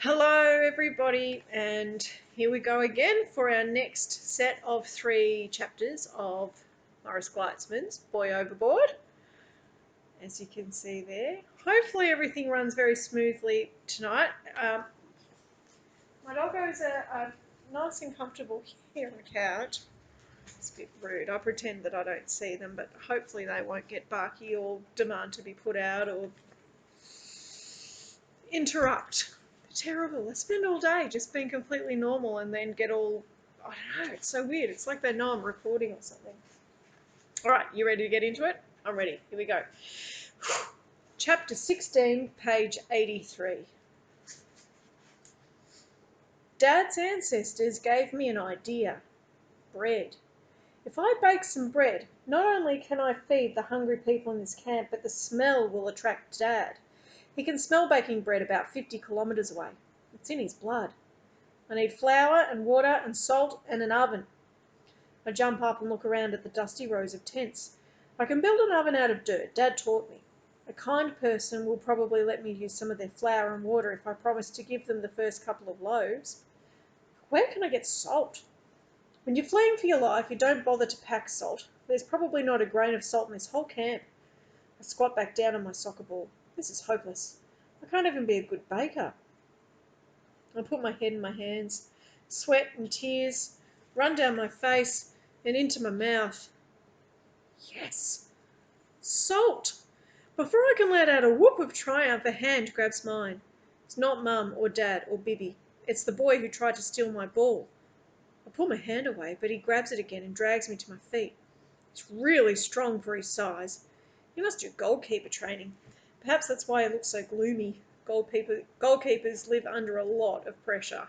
Hello everybody, and here we go again for our next set of 3 chapters of Morris Gleitzman's Boy Overboard. As you can see there, hopefully everything runs very smoothly tonight. My doggos are nice and comfortable here on the couch. It's a bit rude. I pretend that I don't see them, but hopefully they won't get barky or demand to be put out or interrupt. Terrible. I spend all day just being completely normal and then get all, I don't know, it's so weird. It's like they know I'm recording or something. All right, you ready to get into it? I'm ready. Here we go. Chapter 16, page 83. Dad's ancestors gave me an idea. Bread. If I bake some bread, not only can I feed the hungry people in this camp, but the smell will attract Dad. He can smell baking bread about 50 kilometres away. It's in his blood. I need flour and water and salt and an oven. I jump up and look around at the dusty rows of tents. I can build an oven out of dirt. Dad taught me. A kind person will probably let me use some of their flour and water if I promise to give them the first couple of loaves. Where can I get salt? When you're fleeing for your life, you don't bother to pack salt. There's probably not a grain of salt in this whole camp. I squat back down on my soccer ball. This is hopeless. I can't even be a good baker. I put my head in my hands. Sweat and tears run down my face and into my mouth. Yes! Salt! Before I can let out a whoop of triumph, a hand grabs mine. It's not Mum or Dad or Bibby. It's the boy who tried to steal my ball. I pull my hand away, but he grabs it again and drags me to my feet. It's really strong for his size. He must do goalkeeper training. Perhaps that's why he looks so gloomy. Goalkeepers live under a lot of pressure.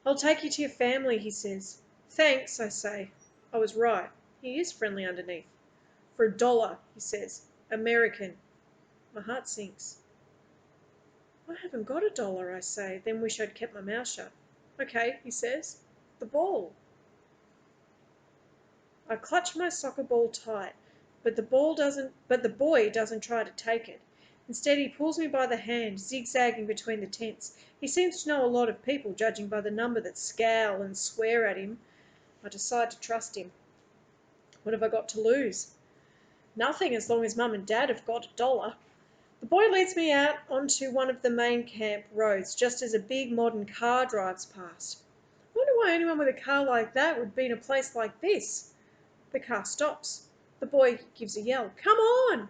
I'll take you to your family, he says. Thanks, I say. I was right. He is friendly underneath. For $1, he says. American. My heart sinks. I haven't got $1, I say, then wish I'd kept my mouth shut. Okay, he says. The ball. I clutch my soccer ball tight, but the boy doesn't try to take it. Instead, he pulls me by the hand, zigzagging between the tents. He seems to know a lot of people, judging by the number that scowl and swear at him. I decide to trust him. What have I got to lose? Nothing, as long as Mum and Dad have got $1. The boy leads me out onto one of the main camp roads, just as a big modern car drives past. I wonder why anyone with a car like that would be in a place like this. The car stops. The boy gives a yell. Come on!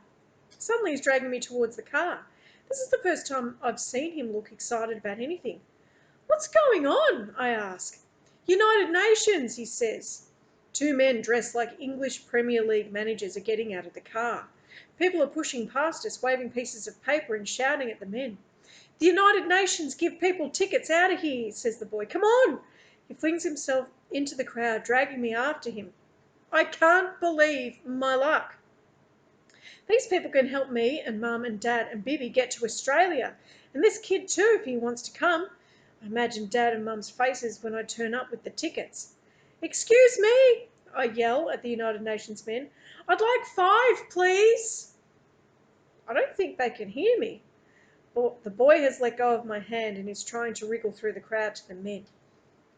Suddenly he's dragging me towards the car. This is the first time I've seen him look excited about anything. What's going on? I ask. United Nations, he says. 2 men dressed like English Premier League managers are getting out of the car. People are pushing past us, waving pieces of paper and shouting at the men. The United Nations give people tickets out of here, says the boy. Come on! He flings himself into the crowd, dragging me after him. I can't believe my luck. These people can help me and Mum and Dad and Bibby get to Australia, and this kid too if he wants to come. I imagine Dad and Mum's faces when I turn up with the tickets. Excuse me, I yell at the United Nations men. I'd like 5, please. I don't think they can hear me. The boy has let go of my hand and is trying to wriggle through the crowd to the men.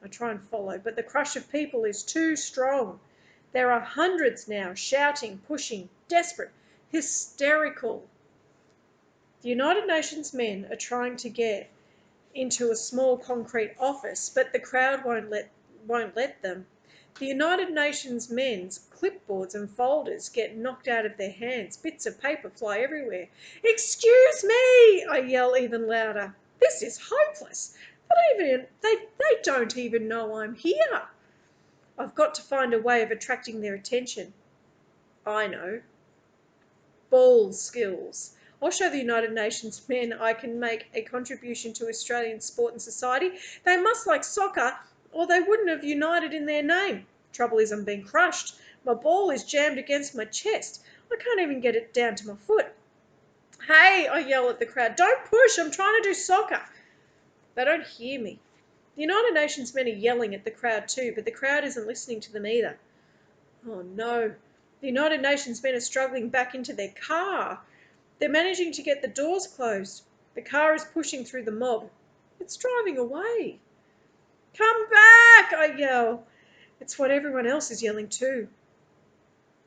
I try and follow, but the crush of people is too strong. There are hundreds now, shouting, pushing, desperate, hysterical. The United Nations men are trying to get into a small concrete office, but the crowd won't let them. The United Nations men's clipboards and folders get knocked out of their hands. Bits of paper fly everywhere. Excuse me, I yell even louder. This is hopeless. They don't even know I'm here. I've got to find a way of attracting their attention. I know. Ball skills. I'll show the United Nations men I can make a contribution to Australian sport and society. They must like soccer, or they wouldn't have united in their name. Trouble is I'm being crushed. My ball is jammed against my chest. I can't even get it down to my foot. Hey, I yell at the crowd. Don't push, I'm trying to do soccer. They don't hear me. The United Nations men are yelling at the crowd too, but the crowd isn't listening to them either. Oh no. The United Nations men are struggling back into their car. They're managing to get the doors closed. The car is pushing through the mob. It's driving away. Come back, I yell. It's what everyone else is yelling too.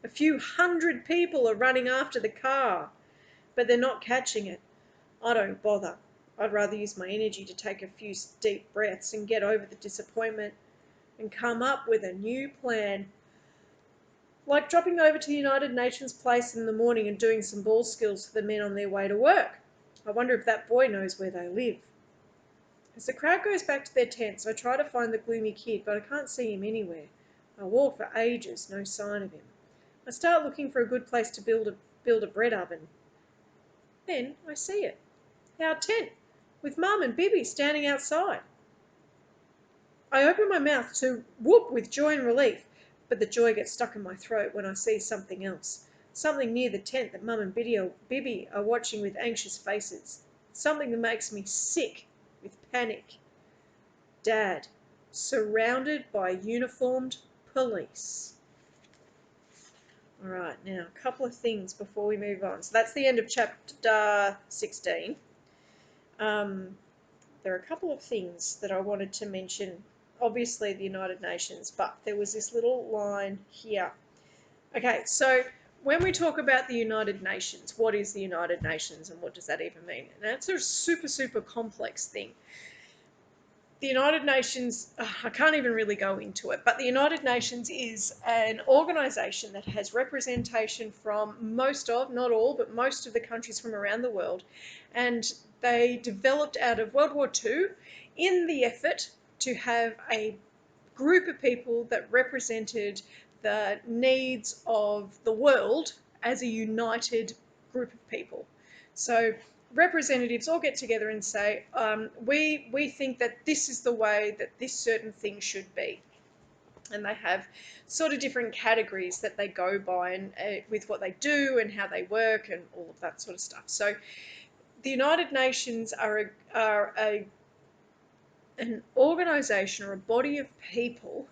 A few hundred people are running after the car, but they're not catching it. I don't bother. I'd rather use my energy to take a few deep breaths and get over the disappointment and come up with a new plan. Like dropping over to the United Nations place in the morning and doing some ball skills for the men on their way to work. I wonder if that boy knows where they live. As the crowd goes back to their tents, I try to find the gloomy kid, but I can't see him anywhere. I walk for ages, no sign of him. I start looking for a good place to build a bread oven. Then I see it. Our tent, with Mum and Bibby standing outside. I open my mouth to whoop with joy and relief, but the joy gets stuck in my throat when I see something else. Something near the tent that Mum and Bibby are watching with anxious faces. Something that makes me sick with panic. Dad, surrounded by uniformed police. All right, now a couple of things before we move on. So that's the end of chapter 16. There are a couple of things that I wanted to mention. Obviously the United Nations, but there was this little line here. Okay, so when we talk about the United Nations, what is the United Nations and what does that even mean? And that's a super, super complex thing. The United Nations, I can't even really go into it, but the United Nations is an organisation that has representation from most of, not all, but most of the countries from around the world. And they developed out of World War II in the effort to have a group of people that represented the needs of the world as a united group of people. So representatives all get together and say, we think that this is the way that this certain thing should be. And they have sort of different categories that they go by and with what they do and how they work and all of that sort of stuff. So the United Nations are an organisation or a body of people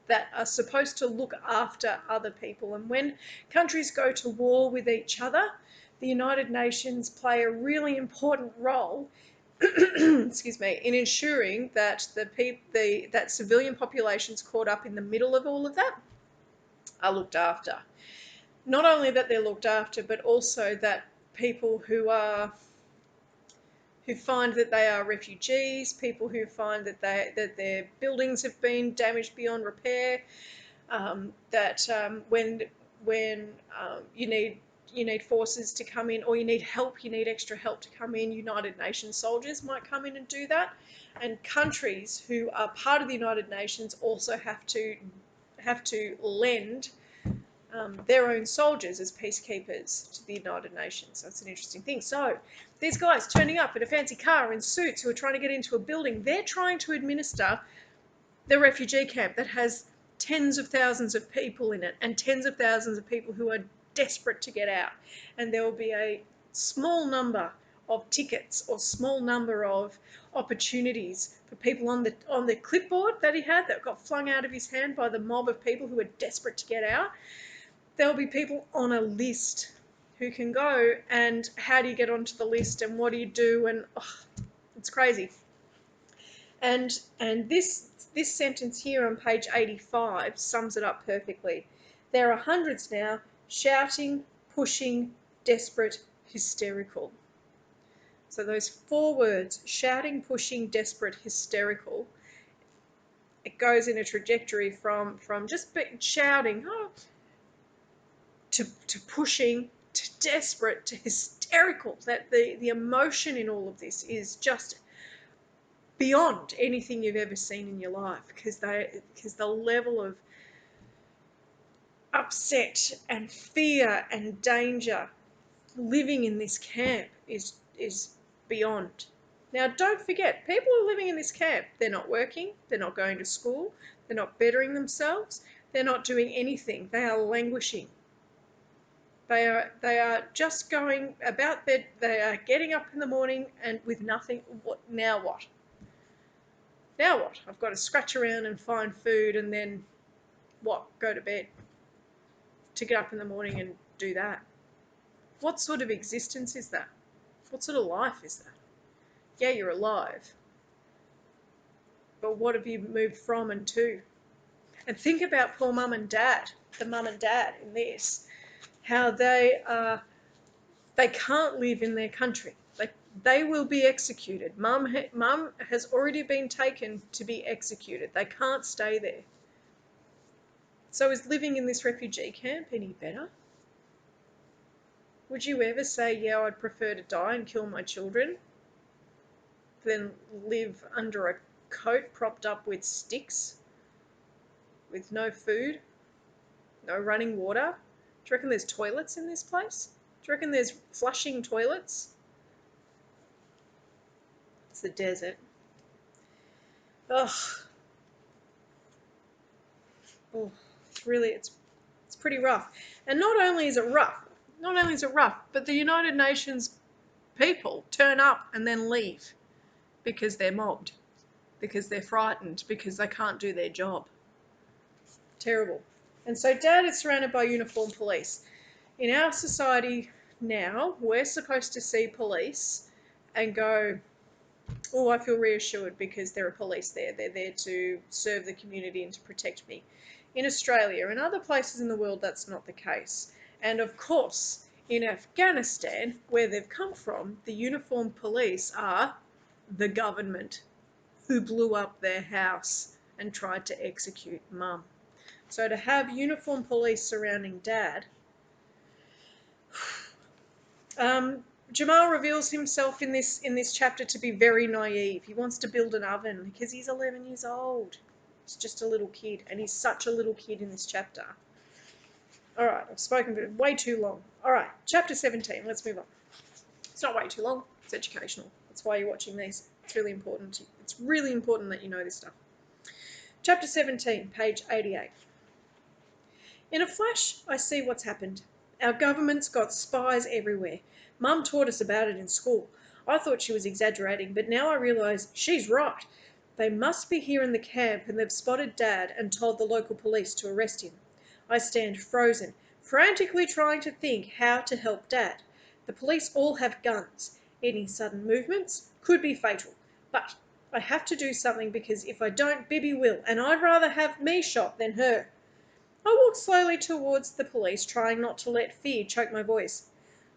that are supposed to look after other people. And when countries go to war with each other, the United Nations play a really important role excuse me, in ensuring that that civilian populations caught up in the middle of all of that are looked after. Not only that they're looked after, but also that people who find that they are refugees, people who find that their buildings have been damaged beyond repair, when you need forces to come in, or you need help, you need extra help to come in, United Nations soldiers might come in and do that. And countries who are part of the United Nations also have to lend their own soldiers as peacekeepers to the United Nations. That's an interesting thing. So these guys turning up in a fancy car in suits who are trying to get into a building, they're trying to administer the refugee camp that has tens of thousands of people in it and tens of thousands of people who are desperate to get out. And there will be a small number of tickets or small number of opportunities for people on the clipboard that he had that got flung out of his hand by the mob of people who are desperate to get out. There'll be people on a list who can go, and how do you get onto the list and what do you do, and it's crazy. And this sentence here on page 85 sums it up perfectly. There are hundreds now shouting, pushing, desperate, hysterical. So those 4 words, shouting, pushing, desperate, hysterical, it goes in a trajectory from just shouting, to pushing, to desperate, to hysterical. That the emotion in all of this is just beyond anything you've ever seen in your life, because the level of upset and fear and danger living in this camp is beyond. Now, don't forget, people who are living in this camp, they're not working, they're not going to school, they're not bettering themselves, they're not doing anything. They are languishing. They are just going about they are getting up in the morning and with nothing. Now what? Now what? I've got to scratch around and find food and then what? Go to bed. To get up in the morning and do that. What sort of existence is that? What sort of life is that? Yeah, you're alive, But what have you moved from and to? And think about poor mum and dad, the mum and dad in this, how they can't live in their country. They will be executed. Mum has already been taken to be executed. They can't stay there. So is living in this refugee camp any better? Would you ever say, yeah, I'd prefer to die and kill my children than live under a coat propped up with sticks, with no food, no running water? Do you reckon there's toilets in this place? Do you reckon there's flushing toilets? It's the desert. Ugh. Oh, it's pretty rough. And not only is it rough, but the United Nations people turn up and then leave because they're mobbed, because they're frightened, because they can't do their job. Terrible. And so Dad is surrounded by uniformed police. In our society now, we're supposed to see police and go, oh, I feel reassured because there are police there. They're there to serve the community and to protect me. In Australia and other places in the world, that's not the case. And of course, in Afghanistan, where they've come from, the uniformed police are the government who blew up their house and tried to execute Mum. So to have uniformed police surrounding Dad, Jamal reveals himself in this chapter to be very naive. He wants to build an oven because he's 11 years old. He's just a little kid, and he's such a little kid in this chapter. All right, I've spoken for way too long. All right, chapter 17. Let's move on. It's not way too long. It's educational. That's why you're watching these. It's really important. It's really important that you know this stuff. Chapter 17, page 88. In a flash, I see what's happened. Our government's got spies everywhere. Mum taught us about it in school. I thought she was exaggerating, but now I realise she's right. They must be here in the camp and they've spotted Dad and told the local police to arrest him. I stand frozen, frantically trying to think how to help Dad. The police all have guns. Any sudden movements could be fatal. But I have to do something because if I don't, Bibby will, and I'd rather have me shot than her. I walk slowly towards the police, trying not to let fear choke my voice.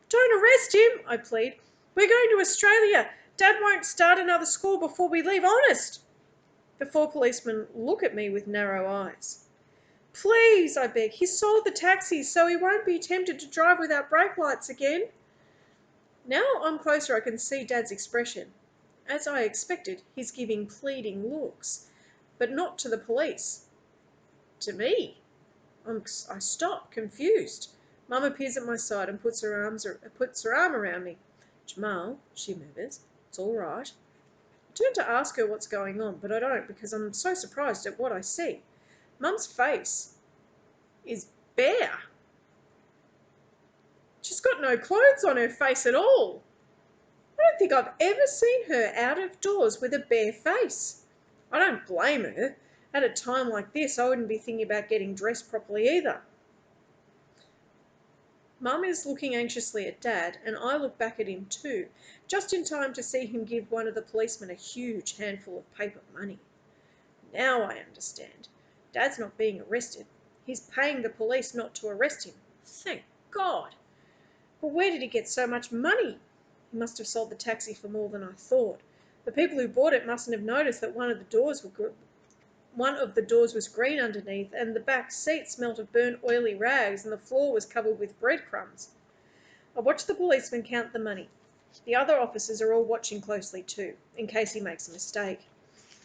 Don't arrest him, I plead. We're going to Australia. Dad won't start another school before we leave, honest. The 4 policemen look at me with narrow eyes. Please, I beg. He sold the taxi so he won't be tempted to drive without brake lights again. Now I'm closer, I can see Dad's expression. As I expected, he's giving pleading looks, but not to the police. To me. I stop, confused. Mum appears at my side and puts her arm around me. Jamal, she murmurs, it's all right. I turn to ask her what's going on, but I don't because I'm so surprised at what I see. Mum's face is bare. She's got no clothes on her face at all. I don't think I've ever seen her out of doors with a bare face. I don't blame her. At a time like this, I wouldn't be thinking about getting dressed properly either. Mum is looking anxiously at Dad, and I look back at him too, just in time to see him give one of the policemen a huge handful of paper money. Now I understand. Dad's not being arrested. He's paying the police not to arrest him. Thank God. But where did he get so much money? He must have sold the taxi for more than I thought. The people who bought it mustn't have noticed that one of the doors was green underneath, and the back seat smelt of burnt oily rags, and the floor was covered with breadcrumbs. I watch the policeman count the money. The other officers are all watching closely too, in case he makes a mistake.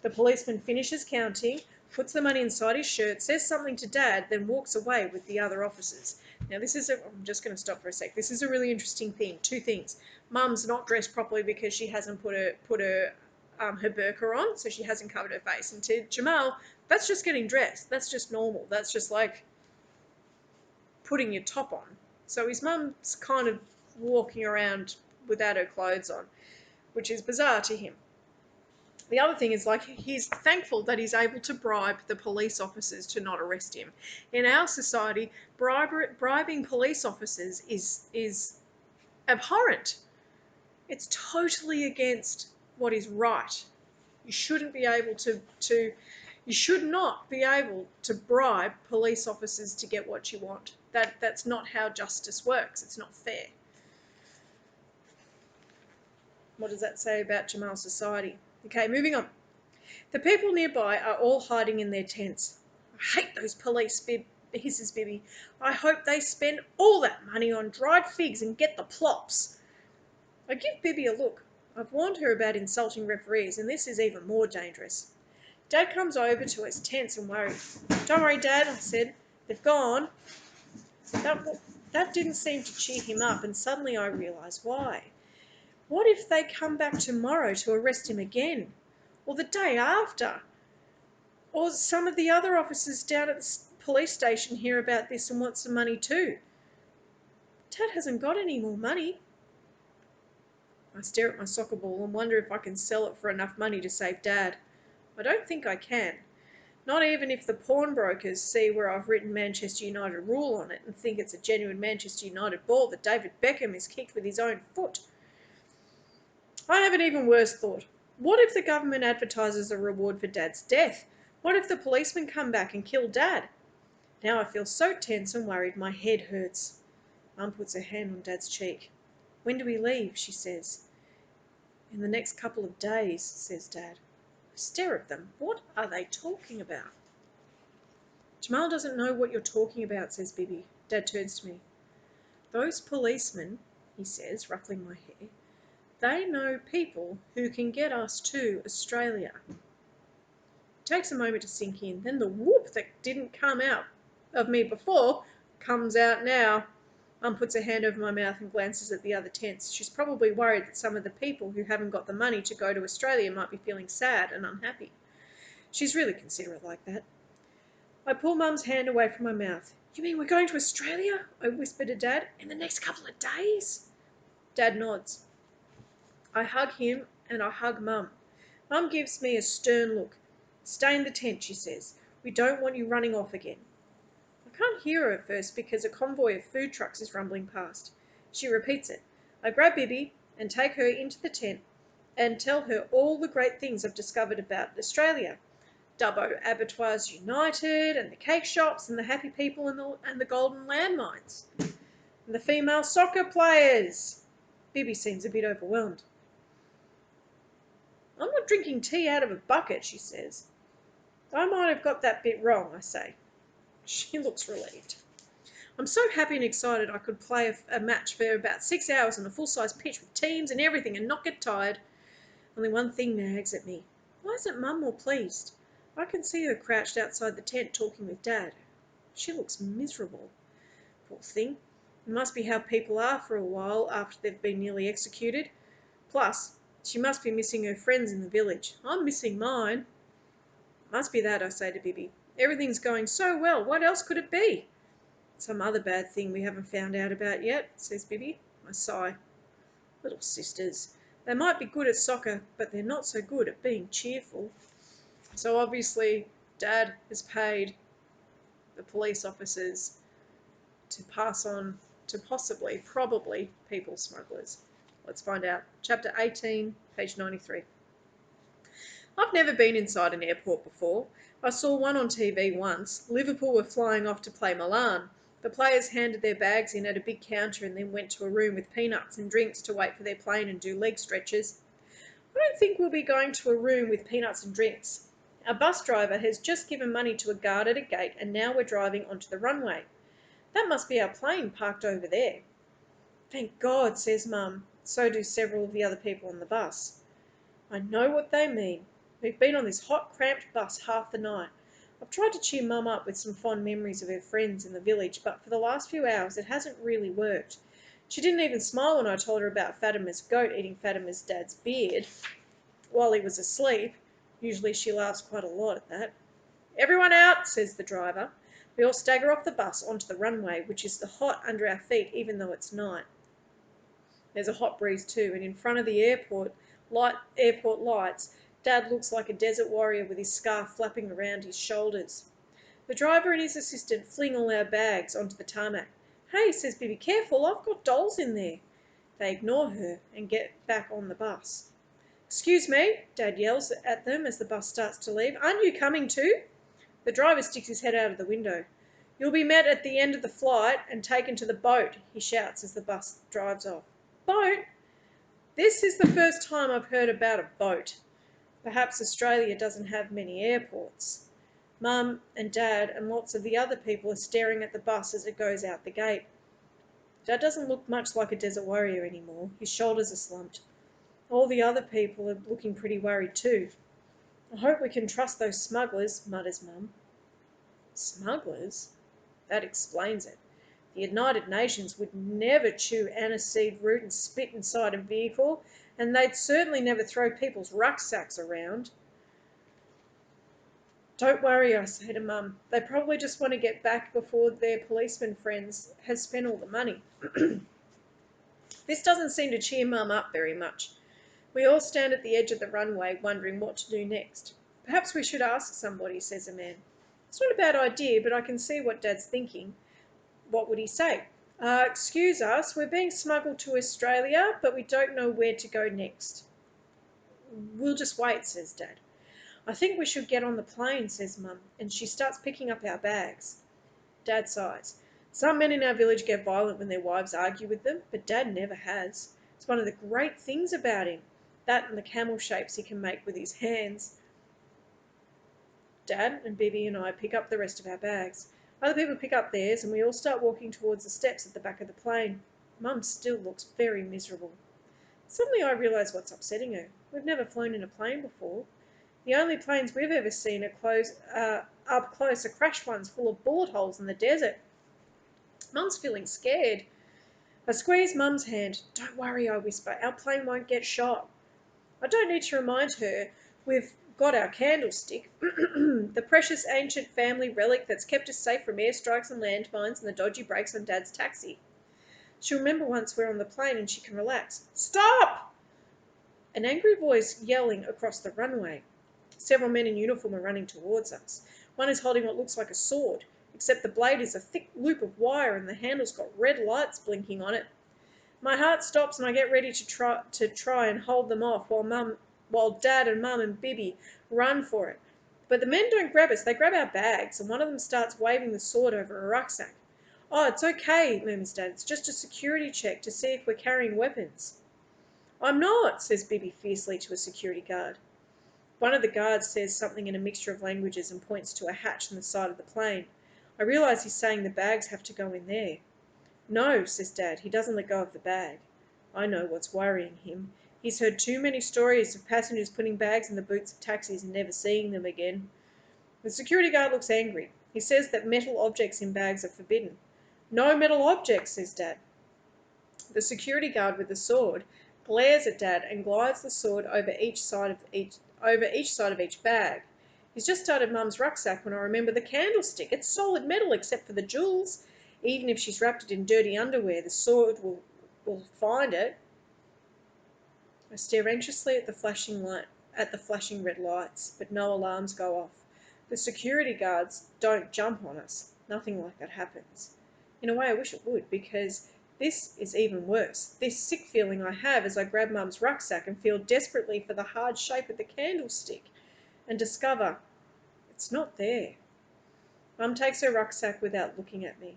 The policeman finishes counting, puts the money inside his shirt, says something to Dad, then walks away with the other officers. Now I'm just going to stop for a sec. This is a really interesting thing. 2 things. Mum's not dressed properly because she hasn't put her burqa on, so she hasn't covered her face. And to Jamal, that's just getting dressed. That's just normal. That's just like putting your top on. So his mum's kind of walking around without her clothes on, which is bizarre to him. The other thing is, like, he's thankful that he's able to bribe the police officers to not arrest him. In our society, bribing police officers is abhorrent. It's totally against what is right. You shouldn't be able you should not be able to bribe police officers to get what you want. That's not how justice works. It's not fair. What does that say about Jamal's society? Okay, moving on. The people nearby are all hiding in their tents. I hate those police, hisses Bibby. I hope they spend all that money on dried figs and get the plops. I give Bibby a look. I've warned her about insulting referees, and this is even more dangerous. Dad comes over to us, tense and worried. Don't worry, Dad, I said. They've gone. That didn't seem to cheer him up, and suddenly I realised why. What if they come back tomorrow to arrest him again? Or the day after? Or some of the other officers down at the police station hear about this and want some money too? Dad hasn't got any more money. I stare at my soccer ball and wonder if I can sell it for enough money to save Dad. I don't think I can. Not even if the pawnbrokers see where I've written Manchester United rule on it and think it's a genuine Manchester United ball that David Beckham has kicked with his own foot. I have an even worse thought. What if the government advertises a reward for Dad's death? What if the policemen come back and kill Dad? Now I feel so tense and worried my head hurts. Mum puts her hand on Dad's cheek. When do we leave? She says. In the next couple of days, says Dad. I stare at them. What are they talking about? Jamal doesn't know what you're talking about, says Bibby. Dad turns to me. Those policemen, he says, ruffling my hair, they know people who can get us to Australia. It takes a moment to sink in. Then the whoop that didn't come out of me before comes out now. Mum puts her hand over my mouth and glances at the other tents. She's probably worried that some of the people who haven't got the money to go to Australia might be feeling sad and unhappy. She's really considerate like that. I pull Mum's hand away from my mouth. You mean we're going to Australia? I whisper to Dad. In the next couple of days? Dad nods. I hug him and I hug Mum. Mum gives me a stern look. Stay in the tent, she says. We don't want you running off again. I can't hear her at first because a convoy of food trucks is rumbling past. She repeats it. I grab Bibby and take her into the tent and tell her all the great things I've discovered about Australia. Dubbo Abattoirs United and the cake shops and the happy people and the golden landmines. And the female soccer players. Bibby seems a bit overwhelmed. I'm not drinking tea out of a bucket, she says. I might have got that bit wrong, I say. She looks relieved. I'm so happy and excited I could play a match for about 6 hours on a full-size pitch with teams and everything and not get tired. Only one thing nags at me. Why isn't Mum more pleased? I can see her crouched outside the tent talking with Dad. She looks miserable. Poor thing. It must be how people are for a while after they've been nearly executed. Plus, she must be missing her friends in the village. I'm missing mine. Must be that, I say to Bibby. Everything's going so well. What else could it be? Some other bad thing we haven't found out about yet, says Bibby. I sigh. Little sisters. They might be good at soccer, but they're not so good at being cheerful. So obviously, Dad has paid the police officers to pass on to probably, people smugglers. Let's find out. Chapter 18, page 93. I've never been inside an airport before. I saw one on TV once. Liverpool were flying off to play Milan. The players handed their bags in at a big counter and then went to a room with peanuts and drinks to wait for their plane and do leg stretches. I don't think we'll be going to a room with peanuts and drinks. Our bus driver has just given money to a guard at a gate and now we're driving onto the runway. That must be our plane parked over there. Thank God, says Mum. So do several of the other people on the bus. I know what they mean. We've been on this hot, cramped bus half the night. I've tried to cheer Mum up with some fond memories of her friends in the village, but for the last few hours it hasn't really worked. She didn't even smile when I told her about Fatima's goat eating Fatima's dad's beard while he was asleep. Usually she laughs quite a lot at that. Everyone out, says the driver. We all stagger off the bus onto the runway, which is the hot under our feet even though it's night. There's a hot breeze too, and in front of the airport lights, Dad looks like a desert warrior with his scarf flapping around his shoulders. The driver and his assistant fling all our bags onto the tarmac. Hey, says Bibby, careful, I've got dolls in there. They ignore her and get back on the bus. "Excuse me," Dad yells at them as the bus starts to leave. "Aren't you coming too?" The driver sticks his head out of the window. "You'll be met at the end of the flight and taken to the boat," he shouts as the bus drives off. Boat? This is the first time I've heard about a boat. Perhaps Australia doesn't have many airports. Mum and Dad and lots of the other people are staring at the bus as it goes out the gate. Dad doesn't look much like a desert warrior anymore. His shoulders are slumped. All the other people are looking pretty worried too. "I hope we can trust those smugglers," mutters Mum. Smugglers? That explains it. The United Nations would never chew aniseed root and spit inside a vehicle, and they'd certainly never throw people's rucksacks around. "Don't worry," I say to Mum. "They probably just want to get back before their policeman friends has spent all the money." This doesn't seem to cheer Mum up very much. We all stand at the edge of the runway wondering what to do next. "Perhaps we should ask somebody," says a man. It's not a bad idea, but I can see what Dad's thinking. What would he say? "Excuse us, we're being smuggled to Australia, but we don't know where to go next." "We'll just wait," says Dad. "I think we should get on the plane," says Mum, and she starts picking up our bags. Dad sighs. Some men in our village get violent when their wives argue with them, but Dad never has. It's one of the great things about him, that and the camel shapes he can make with his hands. Dad and Bibi and I pick up the rest of our bags. Other people pick up theirs, and we all start walking towards the steps at the back of the plane. Mum still looks very miserable. Suddenly I realise what's upsetting her. We've never flown in a plane before. The only planes we've ever seen up close are crash ones full of bullet holes in the desert. Mum's feeling scared. I squeeze Mum's hand. "Don't worry," I whisper. "Our plane won't get shot." I don't need to remind her we've got our candlestick, the precious ancient family relic that's kept us safe from airstrikes and landmines and the dodgy brakes on Dad's taxi. She'll remember once we're on the plane and she can relax. "Stop!" An angry voice yelling across the runway. Several men in uniform are running towards us. One is holding what looks like a sword, except the blade is a thick loop of wire and the handle's got red lights blinking on it. My heart stops and I get ready to try and hold them off while Dad and Mum and Bibi run for it. But the men don't grab us, they grab our bags, and one of them starts waving the sword over a rucksack. "Oh, it's okay," murmurs Dad. "It's just a security check to see if we're carrying weapons." "I'm not," says Bibi fiercely to a security guard. One of the guards says something in a mixture of languages and points to a hatch in the side of the plane. I realise he's saying the bags have to go in there. "No," says Dad. He doesn't let go of the bag. I know what's worrying him. He's heard too many stories of passengers putting bags in the boots of taxis and never seeing them again. The security guard looks angry. He says that metal objects in bags are forbidden. "No metal objects," says Dad. The security guard with the sword glares at Dad and glides the sword over each side of each bag. He's just started Mum's rucksack when I remember the candlestick. It's solid metal except for the jewels. Even if she's wrapped it in dirty underwear, the sword will find it. I stare anxiously at the flashing red lights, but no alarms go off. The security guards don't jump on us. Nothing like that happens. In a way, I wish it would, because this is even worse. This sick feeling I have as I grab Mum's rucksack and feel desperately for the hard shape of the candlestick and discover it's not there. Mum takes her rucksack without looking at me.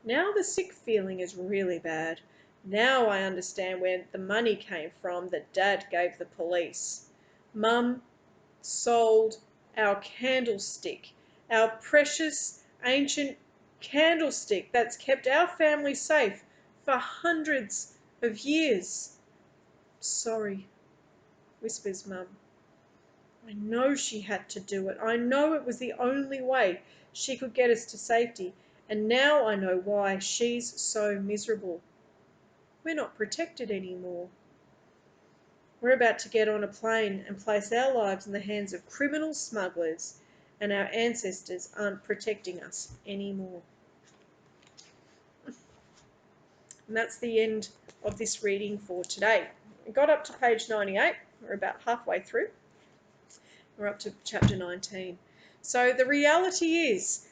Now the sick feeling is really bad. Now I understand where the money came from that Dad gave the police. Mum sold our candlestick, our precious ancient candlestick that's kept our family safe for hundreds of years. "Sorry," whispers Mum. I know she had to do it. I know it was the only way she could get us to safety. And now I know why she's so miserable. We're not protected anymore. We're about to get on a plane and place our lives in the hands of criminal smugglers, and our ancestors aren't protecting us anymore. And that's the end of this reading for today. We got up to page 98. We're about halfway through. We're up to chapter 19. So the reality is,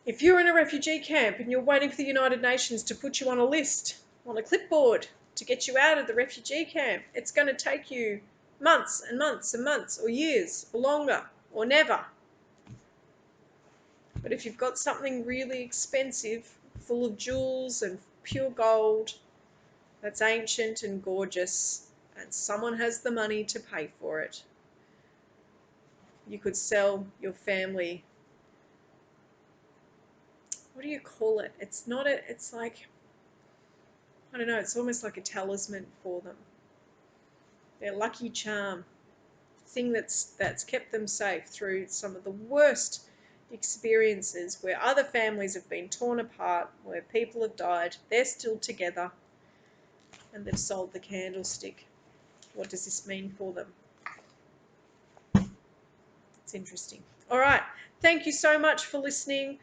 if you're in a refugee camp and you're waiting for the United Nations to put you on a list, on a clipboard, to get you out of the refugee camp. It's going to take you months and months and months, or years, or longer, or never. But if you've got something really expensive, full of jewels and pure gold, that's ancient and gorgeous, and someone has the money to pay for it, you could sell your family. What do you call it? It's not a, it's like, I don't know, it's almost like a talisman for them. Their lucky charm, thing that's kept them safe through some of the worst experiences where other families have been torn apart, where people have died. They're still together, and they've sold the candlestick. What does this mean for them? It's interesting. All right. Thank you so much for listening.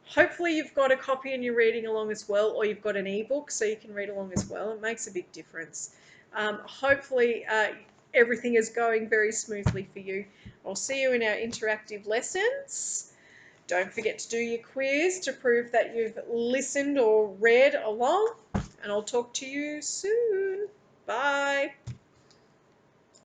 Hopefully you've got a copy and you're reading along as well, or you've got an ebook so you can read along as well. It makes a big difference. Hopefully everything is going very smoothly for you. I'll see you in our interactive lessons. Don't forget to do your quiz to prove that you've listened or read along, and I'll talk to you soon. Bye.